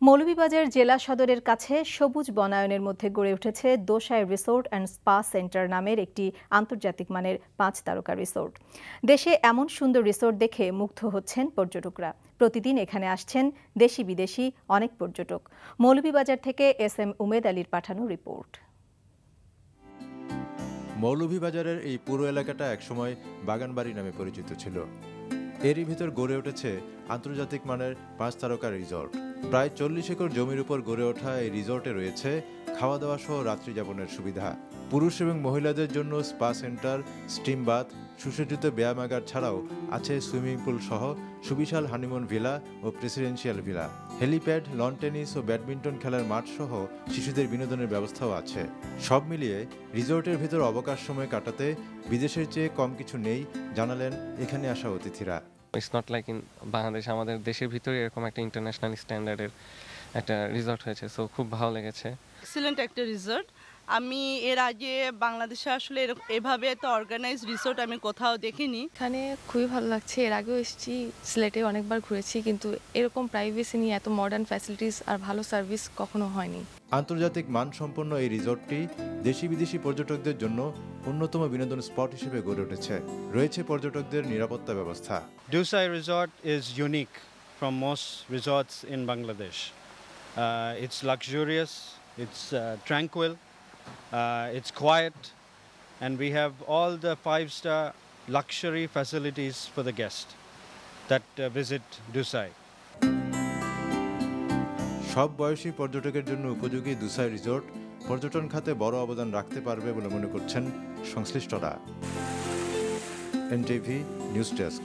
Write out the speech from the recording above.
মৌলভীবাজার জেলা সদরের কাছে সবুজ বনায়নের মধ্যে গড়ে উঠেছে দোসাই রিসোর্ট অ্যান্ড স্পা সেন্টার নামের একটি আন্তর্জাতিক মানের 5 তারকা রিসোর্ট। দেশে এমন সুন্দর রিসোর্ট দেখে মুগ্ধ হচ্ছেন পর্যটকরা। প্রতিদিন এখানে আসছেন দেশি বিদেশি অনেক পর্যটক। মৌলভীবাজার থেকে SM উমেদ আলীর পাঠানো রিপোর্ট। মৌলভীবাজারের এই পুরো এলাকাটা একসময় বাগানবাড়ি নামে পরিচিত ছিল। এরই ভিতর গড়ে উঠেছে আন্তর্জাতিক মানের 5 তারকা রিসোর্ট। প্রায় 40 একর জমির উপর গড়ে ওঠা এই রিসোর্টে রয়েছে খাওয়া দাওয়া সহ রাত্রি যাপনের সুবিধা। পুরুষ এবং মহিলাদের জন্য স্পা সেন্টার, স্টিম বাথ, সুসজ্জিত ব্যায়ামাগার ছাড়াও আছে সুইমিং পুল সহ সুবিশাল হানিমুন ভিলা ও presidential villa, helipad, lawn tennis ও ব্যাডমিন্টন খেলার মাঠ সহ শিশুদের বিনোদনের ব্যবস্থাও আছে। সব মিলিয়ে রিসোর্টের ভিতর অবকাশ সময় কাটাতে বিদেশের চেয়ে কম কিছু নেই জানালেন এখানে আসা অতিথিরা। It's not like in Bangladesh, আমাদের দেশের ভিতরে এরকম একটা ইন্টারন্যাশনাল স্ট্যান্ডার্ডের একটা রিসর্ট হয়েছে, সো খুব ভালো লেগেছে। এক্সিলেন্ট একটা রিসর্ট। আমি এর আগে বাংলাদেশে আসলে এভাবে একটা অর্গানাইজ রিসর্ট আমি কোথাও দেখিনি। এখানে খুবই ভালো লাগছে। এর আগেও এসেছি, সিলেটে অনেকবার ঘুরেছি, কিন্তু এরকম প্রাইভেসি নিয়ে এত মডার্ন ফ্যাসিলিটিস আর ভালো সার্ভিস কখনো হয়নি। আন্তর্জাতিক মানসম্পন্ন এই রিসর্টটি দেশি বিদেশি পর্যটকদের জন্য অন্যতম বিনোদন স্পট হিসেবে গড়ে উঠেছে। রয়েছে পর্যটকদের নিরাপত্তা ব্যবস্থা। Dusai Resort is unique from most resorts in Bangladesh. It's luxurious, it's tranquil, it's quiet, and we have all the 5-star luxury facilities for the guests that visit Dusai. সব বয়সী পর্যটকের জন্য উপযোগী দুসাই রিসোর্ট পর্যটন খাতে বড় অবদান রাখতে পারবে বলে মনে করছেন সংশ্লিষ্টরা। NTV news desk.